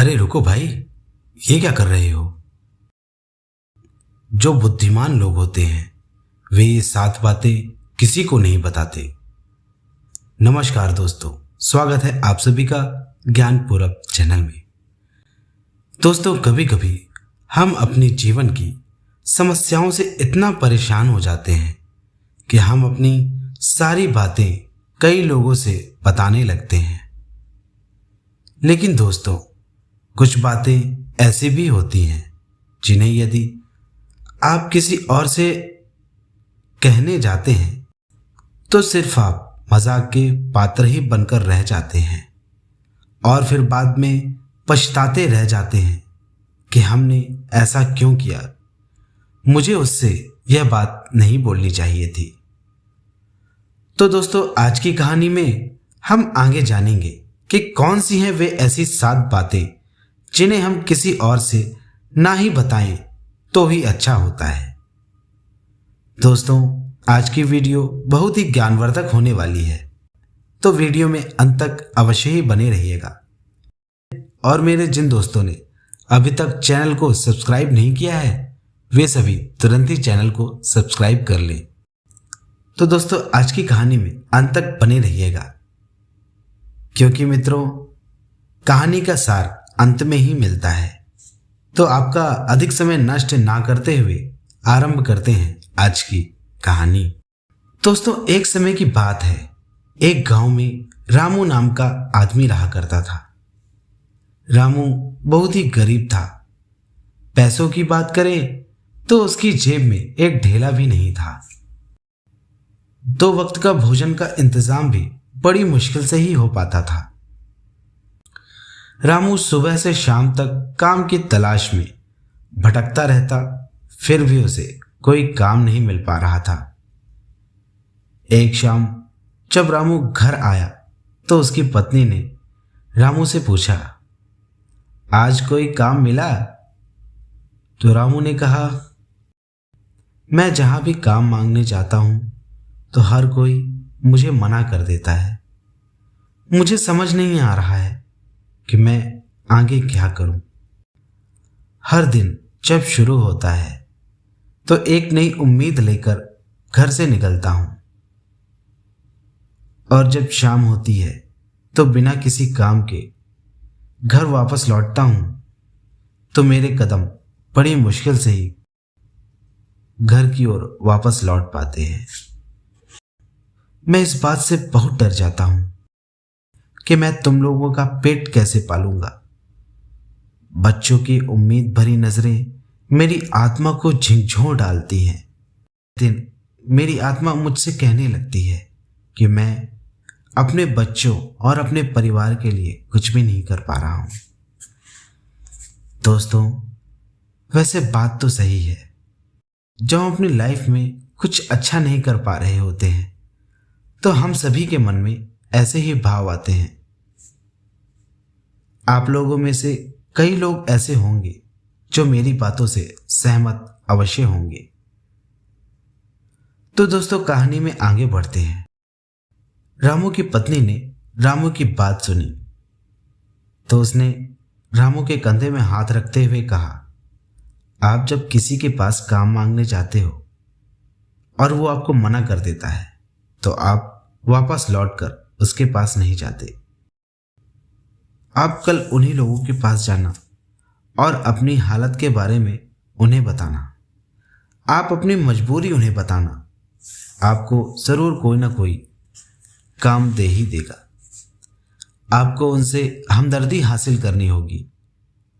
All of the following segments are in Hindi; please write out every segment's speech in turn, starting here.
अरे रुको भाई, ये क्या कर रहे हो? जो बुद्धिमान लोग होते हैं वे ये 7 बातें किसी को नहीं बताते। नमस्कार दोस्तों, स्वागत है आप सभी का ज्ञानपूरक चैनल में। दोस्तों, कभी कभी हम अपने जीवन की समस्याओं से इतना परेशान हो जाते हैं कि हम अपनी सारी बातें कई लोगों से बताने लगते हैं। लेकिन दोस्तों, कुछ बातें ऐसी भी होती हैं जिन्हें यदि आप किसी और से कहने जाते हैं तो सिर्फ आप मजाक के पात्र ही बनकर रह जाते हैं और फिर बाद में पछताते रह जाते हैं कि हमने ऐसा क्यों किया, मुझे उससे यह बात नहीं बोलनी चाहिए थी। तो दोस्तों, आज की कहानी में हम आगे जानेंगे कि कौन सी हैं वे ऐसी 7 बातें जिन्हें हम किसी और से ना ही बताएं तो ही अच्छा होता है। दोस्तों, आज की वीडियो बहुत ही ज्ञानवर्धक होने वाली है, तो वीडियो में अंत तक अवश्य ही बने रहिएगा। और मेरे जिन दोस्तों ने अभी तक चैनल को सब्सक्राइब नहीं किया है वे सभी तुरंत ही चैनल को सब्सक्राइब कर लें। तो दोस्तों, आज की कहानी में अंत तक बने रहिएगा, क्योंकि मित्रों, कहानी का सार अंत में ही मिलता है। तो आपका अधिक समय नष्ट ना करते हुए आरंभ करते हैं आज की कहानी। दोस्तों, एक समय की बात है, एक गांव में रामू नाम का आदमी रहा करता था। रामू बहुत ही गरीब था। पैसों की बात करें तो उसकी जेब में एक ढेला भी नहीं था। 2 वक्त का भोजन का इंतजाम भी बड़ी मुश्किल से ही हो पाता था। रामू सुबह से शाम तक काम की तलाश में भटकता रहता, फिर भी उसे कोई काम नहीं मिल पा रहा था। एक शाम जब रामू घर आया तो उसकी पत्नी ने रामू से पूछा, आज कोई काम मिला? तो रामू ने कहा, मैं जहां भी काम मांगने जाता हूं तो हर कोई मुझे मना कर देता है। मुझे समझ नहीं आ रहा है कि मैं आगे क्या करूं। हर दिन जब शुरू होता है तो एक नई उम्मीद लेकर घर से निकलता हूं, और जब शाम होती है तो बिना किसी काम के घर वापस लौटता हूं तो मेरे कदम बड़ी मुश्किल से ही घर की ओर वापस लौट पाते हैं। मैं इस बात से बहुत डर जाता हूं कि मैं तुम लोगों का पेट कैसे पालूंगा। बच्चों की उम्मीद भरी नजरें मेरी आत्मा को झिंझोर डालती हैं। दिन मेरी आत्मा मुझसे कहने लगती है कि मैं अपने बच्चों और अपने परिवार के लिए कुछ भी नहीं कर पा रहा हूं। दोस्तों, वैसे बात तो सही है। जब हम अपनी लाइफ में कुछ अच्छा नहीं कर पा रहे होते हैं तो हम सभी के मन में ऐसे ही भाव आते हैं। आप लोगों में से कई लोग ऐसे होंगे जो मेरी बातों से सहमत अवश्य होंगे। तो दोस्तों, कहानी में आगे बढ़ते हैं। रामू की पत्नी ने रामू की बात सुनी तो उसने रामू के कंधे में हाथ रखते हुए कहा, आप जब किसी के पास काम मांगने जाते हो और वो आपको मना कर देता है तो आप वापस लौटकर उसके पास नहीं जाते। आप कल उन्हीं लोगों के पास जाना और अपनी हालत के बारे में उन्हें बताना। आप अपनी मजबूरी उन्हें बताना। आपको जरूर कोई ना कोई काम दे ही देगा। आपको उनसे हमदर्दी हासिल करनी होगी।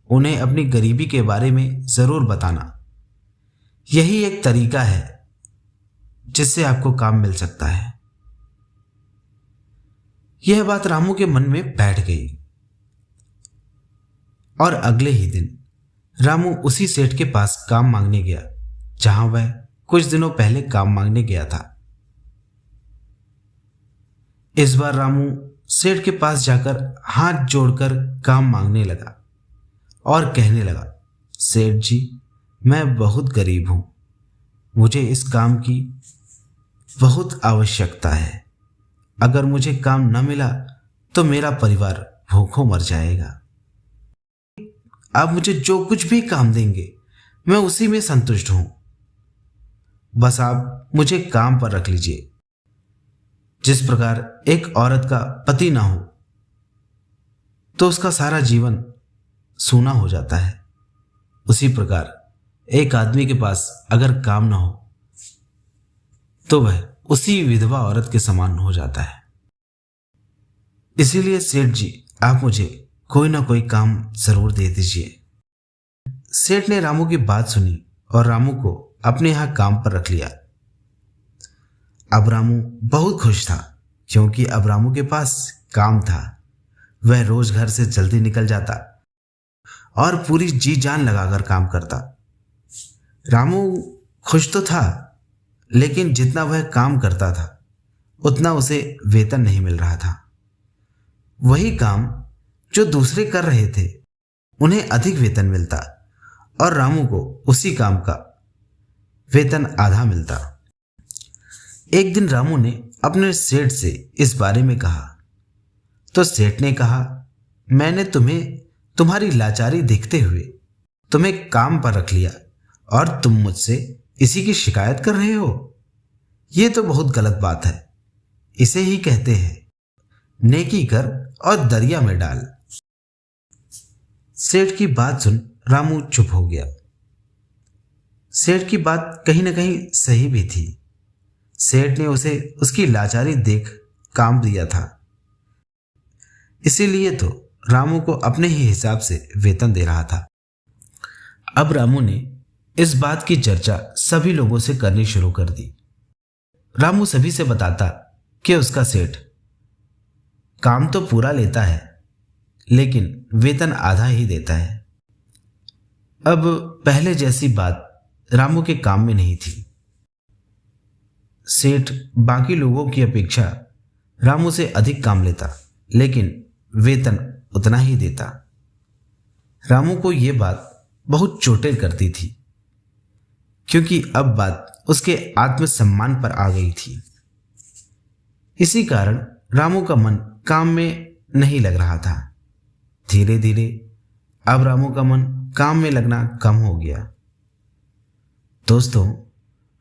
उन्हें अपनी गरीबी के बारे में जरूर बताना। यही एक तरीका है जिससे आपको काम मिल सकता है। यह बात रामू के मन में बैठ गई और अगले ही दिन रामू उसी सेठ के पास काम मांगने गया जहां वह कुछ दिनों पहले काम मांगने गया था। इस बार रामू सेठ के पास जाकर हाथ जोड़कर काम मांगने लगा और कहने लगा, सेठ जी, मैं बहुत गरीब हूं। मुझे इस काम की बहुत आवश्यकता है। अगर मुझे काम न मिला तो मेरा परिवार भूखों मर जाएगा। आप मुझे जो कुछ भी काम देंगे मैं उसी में संतुष्ट हूं। बस आप मुझे काम पर रख लीजिए। जिस प्रकार एक औरत का पति ना हो तो उसका सारा जीवन सूना हो जाता है, उसी प्रकार एक आदमी के पास अगर काम ना हो तो वह उसी विधवा औरत के समान हो जाता है। इसीलिए सेठ जी, आप मुझे कोई ना कोई काम जरूर दे दीजिए। सेठ ने रामू की बात सुनी और रामू को अपने यहां काम पर रख लिया। अब रामू बहुत खुश था, क्योंकि अब रामू के पास काम था। वह रोज घर से जल्दी निकल जाता और पूरी जी जान लगाकर काम करता। रामू खुश तो था, लेकिन जितना वह काम करता था उतना उसे वेतन नहीं मिल रहा था। वही काम जो दूसरे कर रहे थे उन्हें अधिक वेतन मिलता और रामू को उसी काम का वेतन आधा मिलता। एक दिन रामू ने अपने सेठ से इस बारे में कहा तो सेठ ने कहा, मैंने तुम्हें तुम्हारी लाचारी देखते हुए तुम्हें काम पर रख लिया और तुम मुझसे इसी की शिकायत कर रहे हो। यह तो बहुत गलत बात है। इसे ही कहते हैं नेकी कर और दरिया में डाल। सेठ की बात सुन रामू चुप हो गया। सेठ की बात कहीं ना कहीं सही भी थी। सेठ ने उसे उसकी लाचारी देख काम दिया था, इसीलिए तो रामू को अपने ही हिसाब से वेतन दे रहा था। अब रामू ने इस बात की चर्चा सभी लोगों से करनी शुरू कर दी। रामू सभी से बताता कि उसका सेठ काम तो पूरा लेता है, लेकिन वेतन आधा ही देता है। अब पहले जैसी बात रामू के काम में नहीं थी। सेठ बाकी लोगों की अपेक्षा रामू से अधिक काम लेता, लेकिन वेतन उतना ही देता। रामू को यह बात बहुत चोटेल करती थी, क्योंकि अब बात उसके आत्मसम्मान पर आ गई थी। इसी कारण रामू का मन काम में नहीं लग रहा था। धीरे धीरे अब रामू का मन काम में लगना कम हो गया। दोस्तों,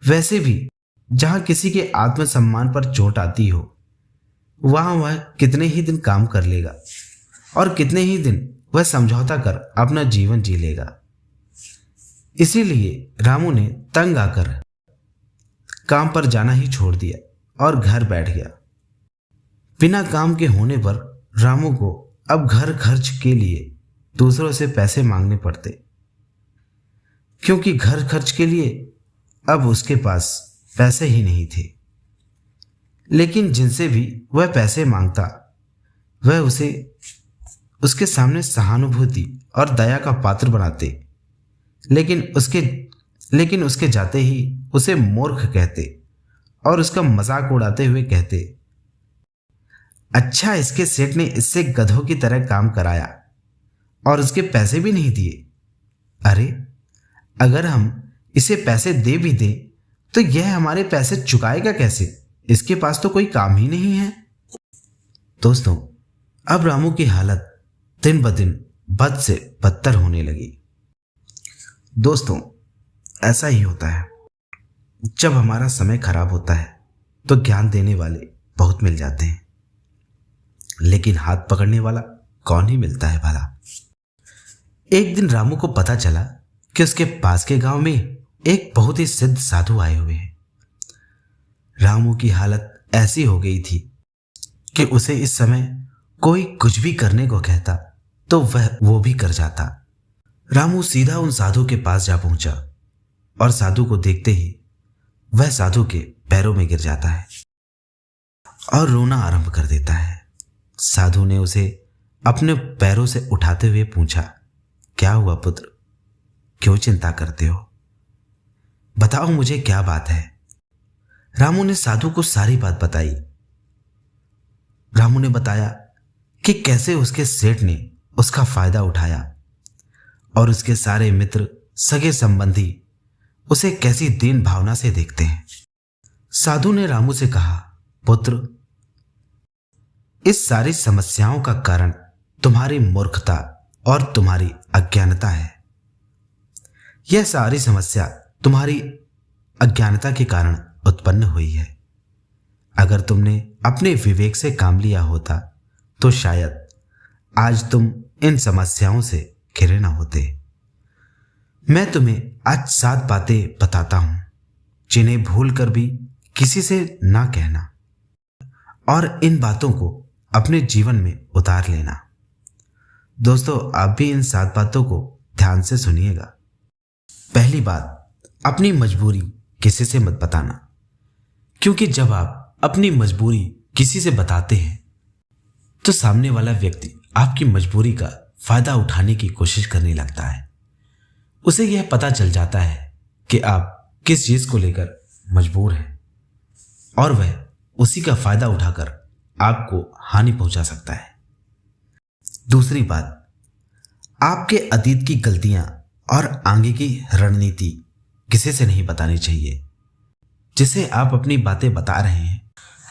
वैसे भी जहां किसी के आत्मसम्मान पर चोट आती हो वहां वह कितने ही दिन काम कर लेगा और कितने ही दिन वह समझौता कर अपना जीवन जी लेगा। इसीलिए रामू ने तंग आकर काम पर जाना ही छोड़ दिया और घर बैठ गया। बिना काम के होने पर रामू को अब घर खर्च के लिए दूसरों से पैसे मांगने पड़ते, क्योंकि घर खर्च के लिए अब उसके पास पैसे ही नहीं थे। लेकिन जिनसे भी वह पैसे मांगता वह उसे उसके सामने सहानुभूति और दया का पात्र बनाते, लेकिन उसके जाते ही उसे मूर्ख कहते और उसका मजाक उड़ाते हुए कहते, अच्छा इसके सेठ ने इससे गधों की तरह काम कराया और उसके पैसे भी नहीं दिए। अरे अगर हम इसे पैसे दे भी दें तो यह हमारे पैसे चुकाएगा कैसे? इसके पास तो कोई काम ही नहीं है। दोस्तों, अब रामू की हालत दिन ब दिन बद से बदतर होने लगी। दोस्तों, ऐसा ही होता है। जब हमारा समय खराब होता है तो ज्ञान देने वाले बहुत मिल जाते हैं, लेकिन हाथ पकड़ने वाला कौन ही मिलता है भला। एक दिन रामू को पता चला कि उसके पास के गांव में एक बहुत ही सिद्ध साधु आए हुए हैं। रामू की हालत ऐसी हो गई थी कि उसे इस समय कोई कुछ भी करने को कहता तो वह वो भी कर जाता। रामू सीधा उन साधु के पास जा पहुंचा और साधु को देखते ही वह साधु के पैरों में गिर जाता है और रोना आरंभ कर देता है। साधु ने उसे अपने पैरों से उठाते हुए पूछा, क्या हुआ पुत्र, क्यों चिंता करते हो? बताओ मुझे क्या बात है। रामू ने साधु को सारी बात बताई। रामू ने बताया कि कैसे उसके सेठ ने उसका फायदा उठाया और उसके सारे मित्र सगे संबंधी उसे कैसी दीन भावना से देखते हैं। साधु ने रामू से कहा, पुत्र, इस सारी समस्याओं का कारण तुम्हारी मूर्खता और तुम्हारी अज्ञानता है। यह सारी समस्या तुम्हारी अज्ञानता के कारण उत्पन्न हुई है। अगर तुमने अपने विवेक से काम लिया होता तो शायद आज तुम इन समस्याओं से घिरे न होते। मैं तुम्हें आज 7 बातें बताता हूं जिन्हें भूल कर भी किसी से ना कहना और इन बातों को अपने जीवन में उतार लेना। दोस्तों, आप भी इन 7 बातों को ध्यान से सुनिएगा। पहली बात, अपनी मजबूरी किसी से मत बताना, क्योंकि जब आप अपनी मजबूरी किसी से बताते हैं तो सामने वाला व्यक्ति आपकी मजबूरी का फायदा उठाने की कोशिश करने लगता है। उसे यह पता चल जाता है कि आप किस चीज को लेकर मजबूर हैं और वह उसी का फायदा उठाकर आपको हानि पहुंचा सकता है। दूसरी बात, आपके अतीत की गलतियां और आगे की रणनीति किसी से नहीं बतानी चाहिए। जिसे आप अपनी बातें बता रहे हैं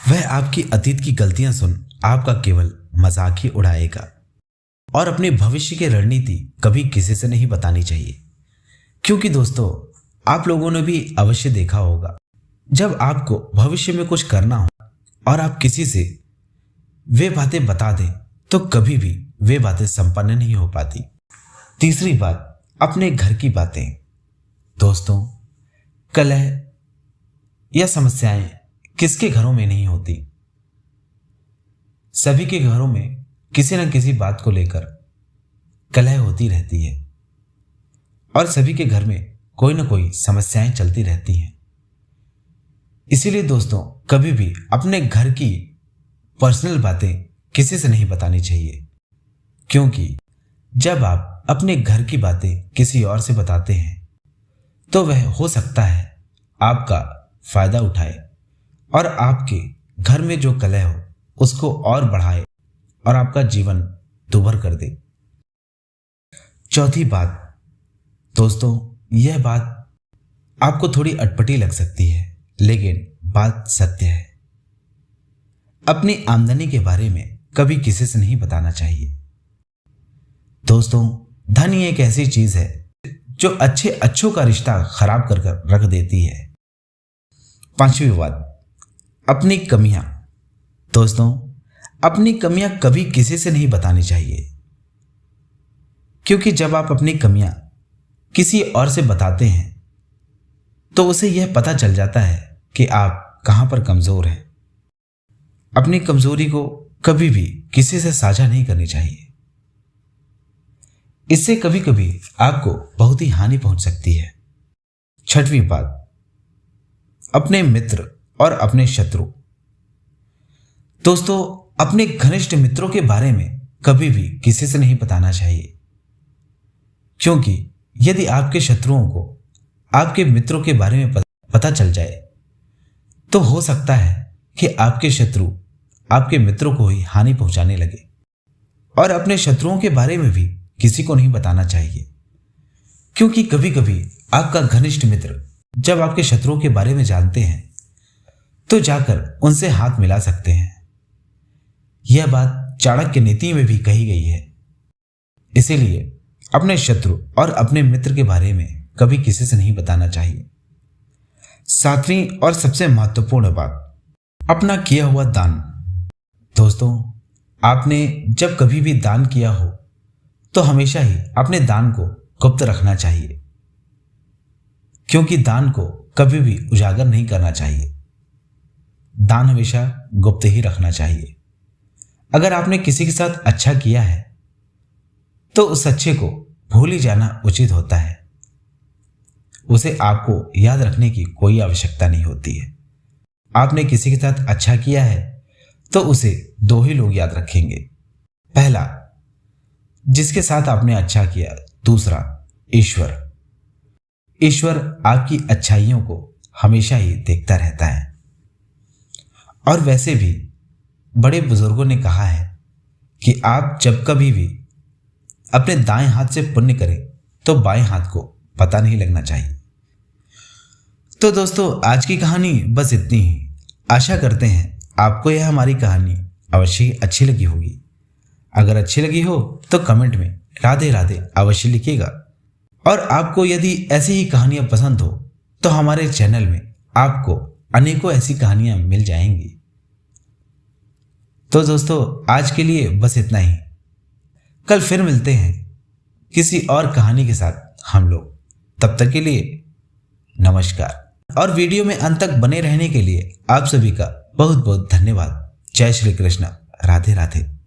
वह आपकी अतीत की गलतियां सुन आपका केवल मजाक ही उड़ाएगा और अपने भविष्य की रणनीति कभी किसी से नहीं बतानी चाहिए। क्योंकि दोस्तों, आप लोगों ने भी अवश्य देखा होगा, जब आपको भविष्य में कुछ करना हो और आप किसी से वे बातें बता दें तो कभी भी वे बातें संपन्न नहीं हो पाती। तीसरी बात, अपने घर की बातें। दोस्तों, कलह या समस्याएं किसके घरों में नहीं होती। सभी के घरों में किसी न किसी बात को लेकर कलह होती रहती है और सभी के घर में कोई न कोई समस्याएं चलती रहती हैं। इसीलिए दोस्तों, कभी भी अपने घर की पर्सनल बातें किसी से नहीं बतानी चाहिए, क्योंकि जब आप अपने घर की बातें किसी और से बताते हैं तो वह हो सकता है आपका फायदा उठाए और आपके घर में जो कलह हो उसको और बढ़ाए और आपका जीवन दुभर कर दे। चौथी बात, दोस्तों, यह बात आपको थोड़ी अटपटी लग सकती है, लेकिन बात सत्य है। अपनी आमदनी के बारे में कभी किसी से नहीं बताना चाहिए। दोस्तों, धन ही एक ऐसी चीज है जो अच्छों का रिश्ता खराब कर रख देती है। पांचवी बात, अपनी कमियां। दोस्तों, अपनी कमियां कभी किसी से नहीं बतानी चाहिए, क्योंकि जब आप अपनी कमियां किसी और से बताते हैं तो उसे यह पता चल जाता है कि आप कहां पर कमजोर हैं। अपनी कमजोरी को कभी भी किसी से साझा नहीं करनी चाहिए। इससे कभी कभी आपको बहुत ही हानि पहुंच सकती है। छठवीं बात, अपने मित्र और अपने शत्रु। दोस्तों, अपने घनिष्ठ मित्रों के बारे में कभी भी किसी से नहीं बताना चाहिए, क्योंकि यदि आपके शत्रुओं को आपके मित्रों के बारे में पता चल जाए तो हो सकता है कि आपके शत्रु आपके मित्रों को ही हानि पहुंचाने लगे। और अपने शत्रुओं के बारे में भी किसी को नहीं बताना चाहिए, क्योंकि कभी कभी आपका घनिष्ठ मित्र जब आपके शत्रुओं के बारे में जानते हैं तो जाकर उनसे हाथ मिला सकते हैं। यह बात चाणक्य नीति में भी कही गई है। इसीलिए अपने शत्रु और अपने मित्र के बारे में कभी किसी से नहीं बताना चाहिए। सातवीं और सबसे महत्वपूर्ण बात, अपना किया हुआ दान। दोस्तों, आपने जब कभी भी दान किया हो तो हमेशा ही अपने दान को गुप्त रखना चाहिए, क्योंकि दान को कभी भी उजागर नहीं करना चाहिए। दान हमेशा गुप्त ही रखना चाहिए। अगर आपने किसी के साथ अच्छा किया है तो उस अच्छे को भूल ही जाना उचित होता है। उसे आपको याद रखने की कोई आवश्यकता नहीं होती है। आपने किसी के साथ अच्छा किया है तो उसे 2 ही लोग याद रखेंगे। पहला, जिसके साथ आपने अच्छा किया। दूसरा, ईश्वर। ईश्वर आपकी अच्छाइयों को हमेशा ही देखता रहता है। और वैसे भी बड़े बुजुर्गों ने कहा है कि आप जब कभी भी अपने दाएं हाथ से पुण्य करें तो बाएं हाथ को पता नहीं लगना चाहिए। तो दोस्तों, आज की कहानी बस इतनी ही। आशा करते हैं आपको यह हमारी कहानी अवश्य ही अच्छी लगी होगी। अगर अच्छी लगी हो तो कमेंट में राधे राधे अवश्य लिखिएगा। और आपको यदि ऐसी ही कहानियां पसंद हो तो हमारे चैनल में आपको अनेकों ऐसी कहानियां मिल जाएंगी। तो दोस्तों आज के लिए बस इतना ही। कल फिर मिलते हैं किसी और कहानी के साथ हम लोग। तब तक के लिए नमस्कार। और वीडियो में अंत तक बने रहने के लिए आप सभी का बहुत बहुत धन्यवाद। जय श्री कृष्ण। राधे राधे।